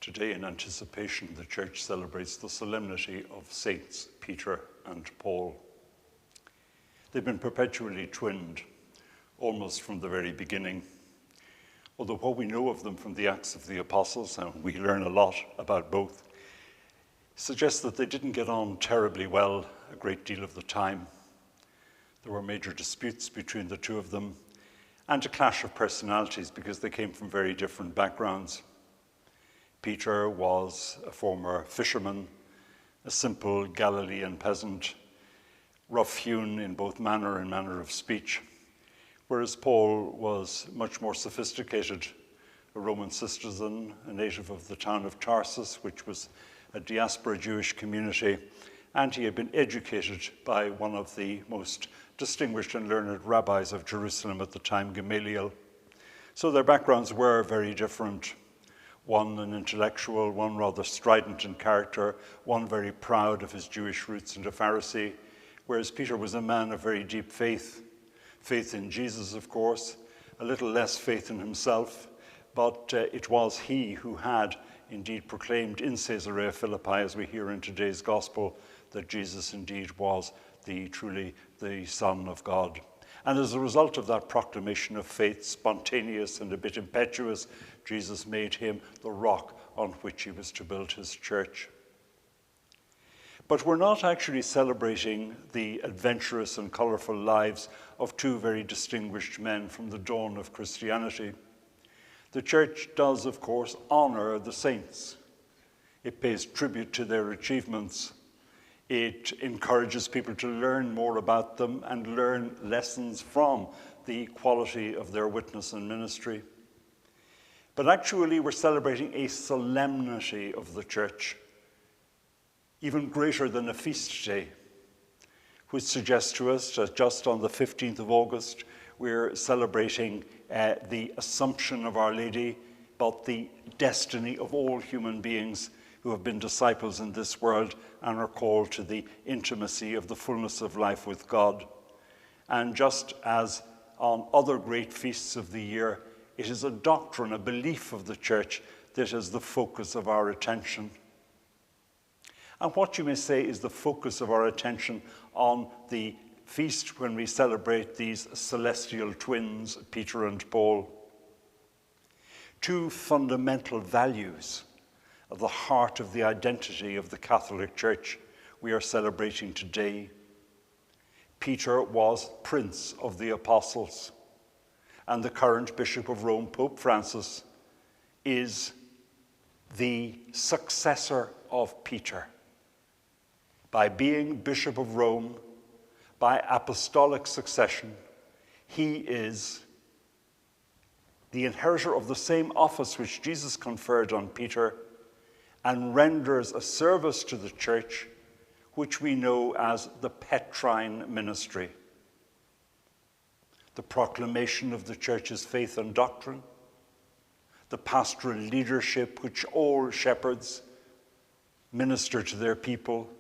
Today, in anticipation, the Church celebrates the Solemnity of Saints Peter and Paul. They've been perpetually twinned, almost from the very beginning. Although what we know of them from the Acts of the Apostles, and we learn a lot about both, suggests that they didn't get on terribly well a great deal of the time. There were major disputes between the two of them, and a clash of personalities because they came from very different backgrounds. Peter was a former fisherman, a simple Galilean peasant, rough-hewn in both manner and manner of speech, whereas Paul was much more sophisticated, a Roman citizen, a native of the town of Tarsus, which was a diaspora Jewish community, and he had been educated by one of the most distinguished and learned rabbis of Jerusalem at the time, Gamaliel. So their backgrounds were very different. One an intellectual, one rather strident in character, one very proud of his Jewish roots and a Pharisee, whereas Peter was a man of very deep faith. Faith in Jesus, of course, a little less faith in himself, but it was he who had indeed proclaimed in Caesarea Philippi, as we hear in today's gospel, that Jesus indeed was truly the Son of God. And as a result of that proclamation of faith, spontaneous and a bit impetuous, Jesus made him the rock on which he was to build his church. But we're not actually celebrating the adventurous and colorful lives of two very distinguished men from the dawn of Christianity. The church does, of course, honor the saints. It pays tribute to their achievements. It encourages people to learn more about them and learn lessons from the quality of their witness and ministry. But actually, we're celebrating a solemnity of the church, even greater than a feast day, which suggests to us that just on the 15th of August, we're celebrating the Assumption of Our Lady, but the destiny of all human beings who have been disciples in this world and are called to the intimacy of the fullness of life with God. And just as on other great feasts of the year, it is a doctrine, a belief of the church that is the focus of our attention. And what you may say is the focus of our attention on the feast when we celebrate these celestial twins, Peter and Paul. Two fundamental values of the heart of the identity of the Catholic Church we are celebrating today. Peter was Prince of the Apostles, and the current Bishop of Rome, Pope Francis, is the successor of Peter. By being Bishop of Rome, by apostolic succession, he is the inheritor of the same office which Jesus conferred on Peter, and renders a service to the church which we know as the Petrine ministry. The proclamation of the church's faith and doctrine, the pastoral leadership which all shepherds minister to their people,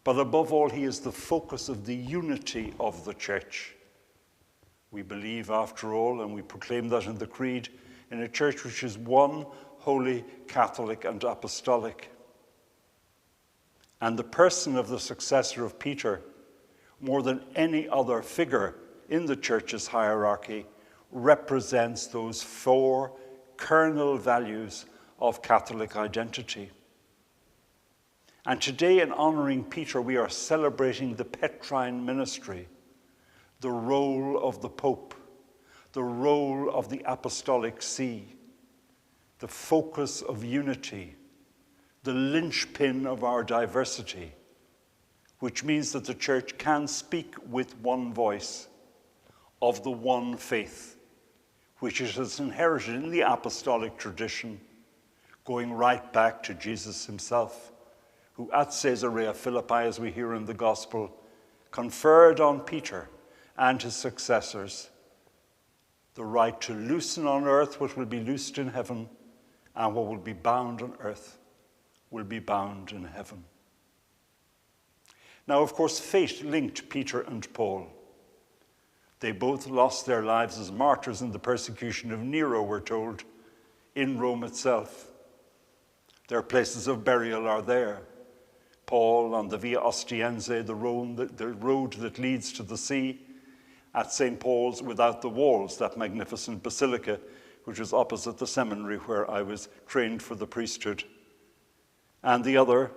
but above all, he is the focus of the unity of the church. We believe, after all, and we proclaim that in the Creed, in a church which is one, holy, Catholic, and apostolic. And the person of the successor of Peter, more than any other figure in the church's hierarchy, represents those four kernel values of Catholic identity. And today, in honoring Peter, we are celebrating the Petrine ministry, the role of the Pope, the role of the Apostolic See, the focus of unity, the linchpin of our diversity, which means that the church can speak with one voice of the one faith, which it has inherited in the apostolic tradition, going right back to Jesus himself, who at Caesarea Philippi, as we hear in the gospel, conferred on Peter and his successors the right to loosen on earth what will be loosed in heaven, and what will be bound on earth will be bound in heaven. Now, of course, fate linked Peter and Paul. They both lost their lives as martyrs in the persecution of Nero, we're told, in Rome itself. Their places of burial are there. Paul on the Via Ostiense, the road that leads to the sea. At St. Paul's without the walls, that magnificent basilica, which is opposite the seminary where I was trained for the priesthood. And the other,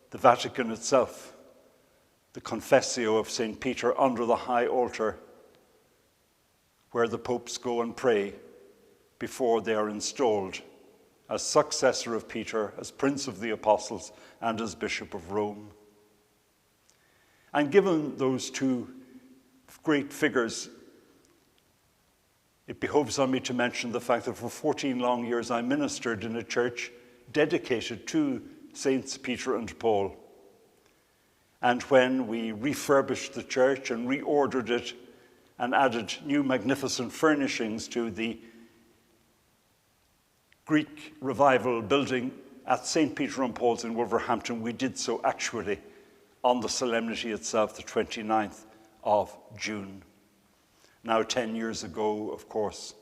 the Vatican itself, the Confessio of St. Peter under the high altar, where the popes go and pray before they are installed as successor of Peter, as Prince of the Apostles, and as Bishop of Rome. And given those two great figures, it behoves on me to mention the fact that for 14 long years I ministered in a church dedicated to Saints Peter and Paul. And when we refurbished the church and reordered it and added new magnificent furnishings to the Greek Revival building at St. Peter and Paul's in Wolverhampton, we did so actually on the solemnity itself, the 29th of June. Now 10 years ago, of course.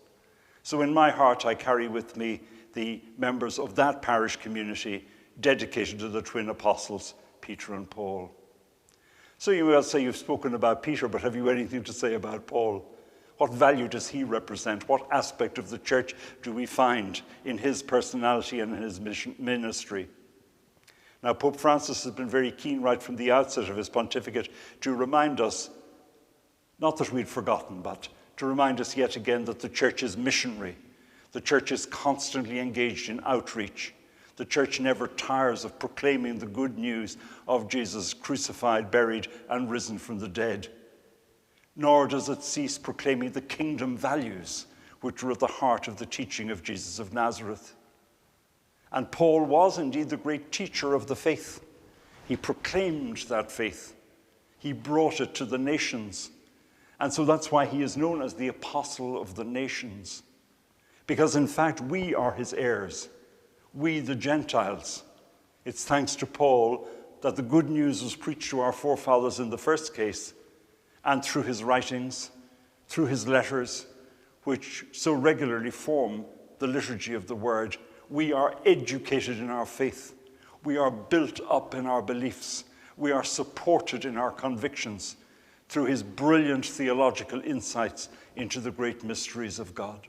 So in my heart, I carry with me the members of that parish community dedicated to the twin apostles, Peter and Paul. So you will say you've spoken about Peter, but have you anything to say about Paul? What value does he represent? What aspect of the church do we find in his personality and in his ministry? Now, Pope Francis has been very keen right from the outset of his pontificate to remind us, not that we'd forgotten, but to remind us yet again that the church is missionary. The church is constantly engaged in outreach. The church never tires of proclaiming the good news of Jesus crucified, buried, and risen from the dead. Nor does it cease proclaiming the kingdom values which were at the heart of the teaching of Jesus of Nazareth. And Paul was indeed the great teacher of the faith. He proclaimed that faith. He brought it to the nations. And so that's why he is known as the apostle of the nations. Because in fact, we are his heirs. We, the Gentiles. It's thanks to Paul that the good news was preached to our forefathers in the first case, and through his writings, through his letters, which so regularly form the liturgy of the word, we are educated in our faith. We are built up in our beliefs. We are supported in our convictions through his brilliant theological insights into the great mysteries of God.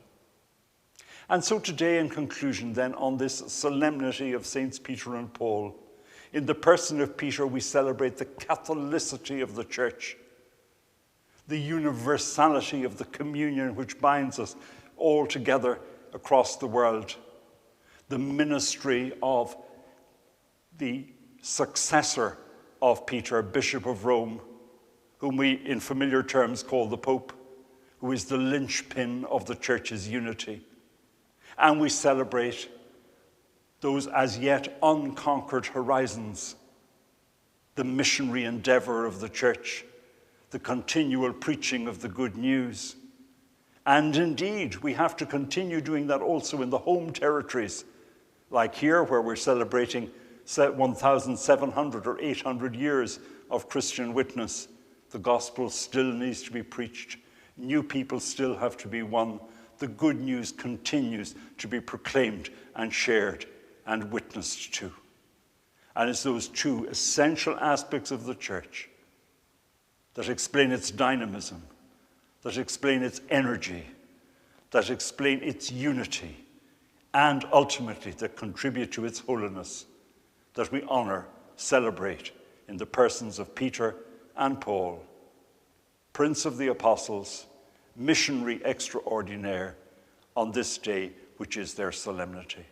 And so today, in conclusion then, on this solemnity of Saints Peter and Paul, in the person of Peter, we celebrate the Catholicity of the church, the universality of the communion which binds us all together across the world, the ministry of the successor of Peter, Bishop of Rome, whom we in familiar terms call the Pope, who is the linchpin of the church's unity. And we celebrate those as yet unconquered horizons, the missionary endeavor of the church, the continual preaching of the good news. And indeed, we have to continue doing that also in the home territories, like here, where we're celebrating 1,700 or 800 years of Christian witness. The gospel still needs to be preached. New people still have to be won. The good news continues to be proclaimed and shared and witnessed to. And it's those two essential aspects of the church that explain its dynamism, that explain its energy, that explain its unity, and ultimately that contribute to its holiness, that we honor, celebrate in the persons of Peter and Paul, Prince of the Apostles, missionary extraordinaire, on this day which is their solemnity.